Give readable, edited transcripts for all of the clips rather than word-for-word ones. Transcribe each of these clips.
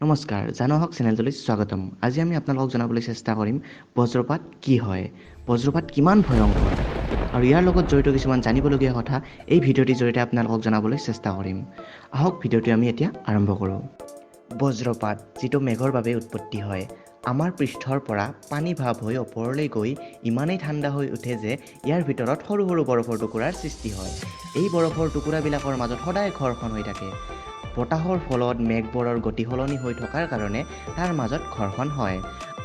নমস্কাৰ, জানোহক চেনেলটোলৈ স্বাগতম। আজি আমি আপোনালোকক জনাবলৈ চেষ্টা কৰিম বজ্ৰপাত কি হয়, বজ্ৰপাত কিমান ভয়ংকৰ আৰু ইয়াৰ লগত জড়িত কিছুমান জানিবলগীয়া কথা এই ভিডিঅ'টিৰ জৰিয়তে আপোনালোকক জনাবলৈ চেষ্টা কৰিম। আহক ভিডিঅ'টো আমি এতিয়া আৰম্ভ কৰোঁ। বজ্ৰপাত যিটো মেঘৰ বাবে উৎপত্তি হয়, আমাৰ পৃষ্ঠৰ পৰা পানী ভাৱ হৈ ওপৰলৈ গৈ ইমানেই ঠাণ্ডা হৈ উঠে যে ইয়াৰ ভিতৰত সৰু সৰু বৰফৰ টুকুৰাৰ সৃষ্টি হয়। এই বৰফৰ টুকুৰাবিলাকৰ মাজত সদায় ঘৰ্ষণ হৈ থাকে। বতাহৰ ফলত মেঘবোৰৰ গতি সলনি হৈ থকাৰ কাৰণে তাৰ মাজত ঘৰ্ষণ হয়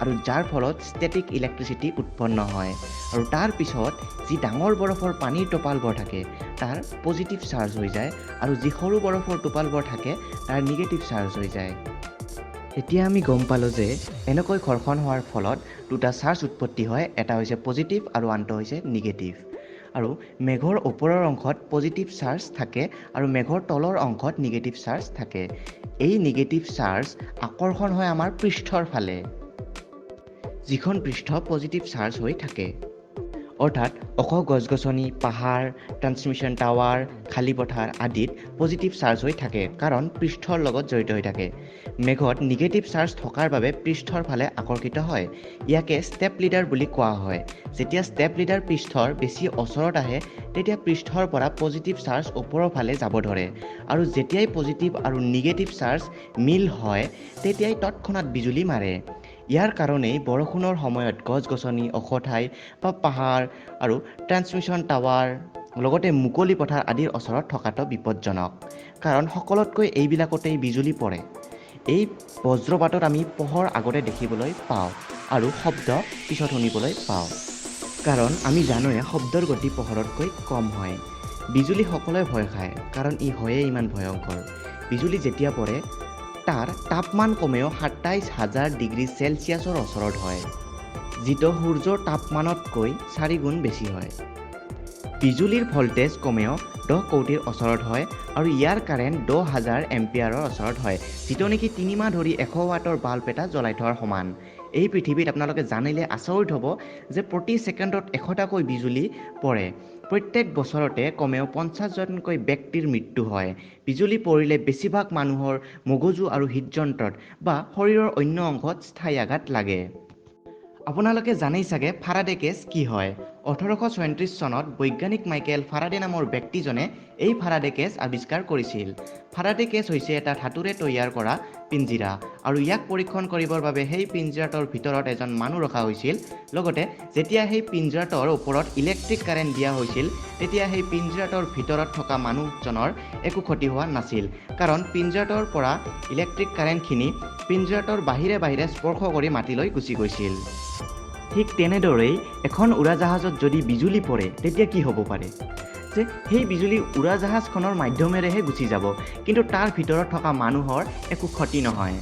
আৰু যাৰ ফলত ষ্টেটিক ইলেক্ট্ৰিচিটি উৎপন্ন হয় আৰু তাৰ পিছত যি ডাঙৰ বৰফৰ পানীৰ টোপালবোৰ থাকে তাৰ পজিটিভ চাৰ্জ হৈ যায় আৰু যি সৰু বৰফৰ টোপালবোৰ থাকে তাৰ নিগেটিভ চাৰ্জ হৈ যায়। এতিয়া আমি গম পালোঁ যে এনেকৈ ঘৰ্ষণ হোৱাৰ ফলত দুটা চাৰ্জ উৎপত্তি হয়, এটা হৈছে পজিটিভ আৰু আনটো হৈছে নিগেটিভ। আৰু মেঘৰ ওপৰৰ অংশত পজিটিভ চাৰ্জ থাকে আৰু মেঘৰ তলৰ অংশত নিগেটিভ চাৰ্জ থাকে। এই নিগেটিভ চাৰ্জ আকৰ্ষণ হয় আমাৰ পৃষ্ঠৰ ফালে, যিখন পৃষ্ঠ পজিটিভ চাৰ্জ হৈ থাকে। অৰ্থাৎ ওখ গছ-গছনি, পাহাৰ, ট্ৰান্সমিশ্যন টাৱাৰ, খালী পথাৰ আদিত পজিটিভ চাৰ্জ হৈ থাকে কাৰণ পৃষ্ঠৰ লগত জড়িত হৈ থাকে। মেঘত নিগেটিভ চাৰ্জ থকাৰ বাবে পৃষ্ঠৰ ফালে আকৰ্ষিত হয়। ইয়াকে ষ্টেপ লিডাৰ বুলি কোৱা হয়। যেতিয়া ষ্টেপ লিডাৰ পৃষ্ঠৰ বেছি ওচৰত আহে তেতিয়া পৃষ্ঠৰ পৰা পজিটিভ চাৰ্জ ওপৰৰ ফালে যাব ধৰে আৰু যেতিয়াই পজিটিভ আৰু নিগেটিভ চাৰ্জ মিল হয় তেতিয়াই তৎক্ষণাত বিজুলী মাৰে। ইয়াৰ কাৰণেই বৰষুণৰ সময়ত গছ-গছনি, ওখ ঠাই বা পাহাৰ আৰু ট্ৰান্সমিশ্যন টাৱাৰ লগতে মুকলি পথাৰ আদিৰ ওচৰত থকাটো বিপদজনক, কাৰণ সকলোতকৈ এইবিলাকতেই বিজুলী পৰে। এই বজ্ৰপাতত আমি পোহৰ আগতে দেখিবলৈ পাওঁ আৰু শব্দ পিছত শুনিবলৈ পাওঁ, কাৰণ আমি জানোৱে শব্দৰ গতি পোহৰতকৈ কম হয়। বিজুলী সকলোৱে ভয় খায় কাৰণ ই হয়েই ইমান ভয়ংকৰ। বিজুলী যেতিয়া পৰে তাৰ তাপমান কমেও ২৭,০০০ ডিগ্ৰী চেলচিয়াছৰ ওচৰত হয়, যিটো সূৰ্যৰ তাপমানতকৈ ৪ গুণ বেছি হয়। বিজুলীৰ ভল্টেজ কমেও ১০ কৌটিৰ ওচৰত হয় আৰু ইয়াৰ কাৰেণ্ট ১০,০০০ এম্পিয়াৰৰ ওচৰত হয়, যিটো নেকি ৩ মাহ ধৰি ১০০ ৱাটৰ বাল্ব এটা জ্বলাই থোৱাৰ সমান। এই পৃথিৱীত আপোনালোকে জানিলে আচৰিত হ'ব যে প্ৰতি ছেকেণ্ডত ১০০টাকৈ বিজুলী পৰে। প্ৰত্যেক বছৰতে কমেও ৫০জনকৈ ব্যক্তিৰ মৃত্যু হয়। বিজুলী পৰিলে বেছিভাগ মানুহৰ মগজু আৰু হৃদযন্ত্ৰত বা শৰীৰৰ অন্য অংশত স্থায়ী আঘাত লাগে। আপোনালোকে জানেই চাগে ফাৰাডে কেছ কি হয়। ১৮৩৬ চনত বৈজ্ঞানিক মাইকেল ফাৰাডে নামৰ ব্যক্তিজনে এই ফাৰাডে কেছ আৱিষ্কাৰ কৰিছিল। ফাৰাডে কেছ হৈছে এটা ধাতুৰে তৈয়াৰ কৰা পিঞ্জিৰা আৰু ইয়াক পৰীক্ষণ কৰিবৰ বাবে সেই পিঞ্জিৰাটোৰ ভিতৰত এজন মানুহ ৰখা হৈছিল। লগতে যেতিয়া সেই পিঞ্জিৰাটোৰ ওপৰত ইলেক্ট্ৰিক কাৰেণ্ট দিয়া হৈছিল তেতিয়া সেই পিঞ্জিৰাটোৰ ভিতৰত থকা মানুহজনৰ একো ক্ষতি হোৱা নাছিল, কাৰণ পিঞ্জিৰাটোৰ পৰা ইলেক্ট্ৰিক কাৰেণ্টখিনি পিঞ্জিৰাটোৰ বাহিৰে বাহিৰে স্পৰ্শ কৰি মাটিলৈ গুচি গৈছিল। ঠিক তেনেদৰেই এখন উৰাজাহাজত যদি বিজুলী পৰে তেতিয়া কি হ'ব পাৰে যে সেই বিজুলী উৰাজাহাজখনৰ মাধ্যমেৰেহে গুচি যাব, কিন্তু তাৰ ভিতৰত থকা মানুহৰ একো ক্ষতি নহয়,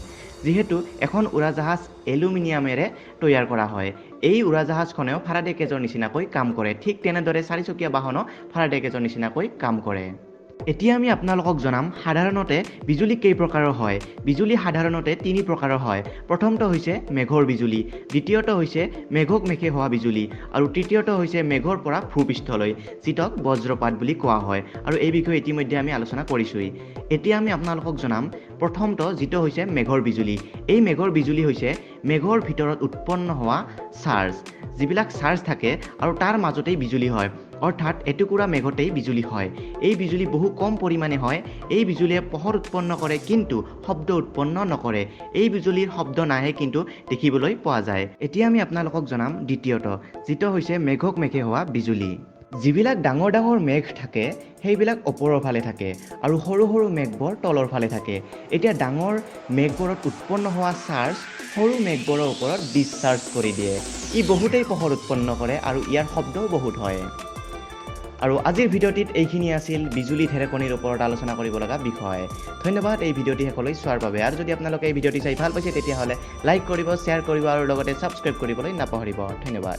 যিহেতু এখন উৰাজাহাজ এলুমিনিয়ামেৰে তৈয়াৰ কৰা হয়। এই উৰাজাহাজখনেও ফাৰাডে কেজৰ নিচিনাকৈ কাম কৰে। ঠিক তেনেদৰে ৪চকীয়া বাহনো ফাৰাডে কেজৰ নিচিনাকৈ কাম কৰে। এতিয়া আমি আপোনালোকক জনাম সাধাৰণতে বিজুলী কেই প্ৰকাৰৰ হয়। বিজুলী সাধাৰণতে ৩ প্ৰকাৰৰ হয়। প্ৰথমটো হৈছে মেঘৰ বিজুলী, দ্বিতীয়টো হৈছে মেঘক মেঘে হোৱা বিজুলী আৰু তৃতীয়টো হৈছে মেঘৰ পৰা ভূপৃষ্ঠলৈ, যিটোক বজ্ৰপাত বুলি কোৱা হয় আৰু এই বিষয়ে ইতিমধ্যে আমি আলোচনা কৰিছোঁই। এতিয়া আমি আপোনালোকক জনাম প্ৰথমটো, যিটো হৈছে মেঘৰ বিজুলী। এই মেঘৰ বিজুলী হৈছে মেঘৰ ভিতৰত উৎপন্ন হোৱা চাৰ্জ, যিবিলাক চাৰ্জ থাকে আৰু তাৰ মাজতেই বিজুলী হয়, অৰ্থাৎ এটুকুৰা মেঘতেই বিজুলী হয়। এই বিজুলী বহু কম পৰিমাণে হয়। এই বিজুলীয়ে পোহৰ উৎপন্ন কৰে কিন্তু শব্দ উৎপন্ন নকৰে। এই বিজুলীৰ শব্দ নাহে কিন্তু দেখিবলৈ পোৱা যায়। এতিয়া আমি আপোনালোকক জনাম দ্বিতীয়টো, যিটো হৈছে মেঘক মেঘে হোৱা বিজুলী। যিবিলাক ডাঙৰ ডাঙৰ মেঘ থাকে সেইবিলাক ওপৰৰ ফালে থাকে আৰু সৰু সৰু মেঘবোৰ তলৰ ফালে থাকে। এতিয়া ডাঙৰ মেঘবোৰত উৎপন্ন হোৱা চাৰ্জ সৰু মেঘবোৰৰ ওপৰত ডিছচাৰ্জ কৰি দিয়ে। ই বহুতেই পোহৰ উৎপন্ন কৰে আৰু ইয়াৰ শব্দও বহুত হয়। আৰু আজিৰ ভিডিঅ'টিত এইখিনি আছিল বিজুলী ঢেৰেকণিৰ ওপৰত আলোচনা কৰিব লগা বিষয়। ধন্যবাদ এই ভিডিঅ'টি শেষলৈ চোৱাৰ বাবে। আৰু যদি আপোনালোকে এই ভিডিঅ'টি চাই ভাল পাইছে তেতিয়াহ'লে লাইক কৰিব, শ্বেয়াৰ কৰিব আৰু লগতে ছাবস্ক্ৰাইব কৰিবলৈ নাপাহৰিব। ধন্যবাদ।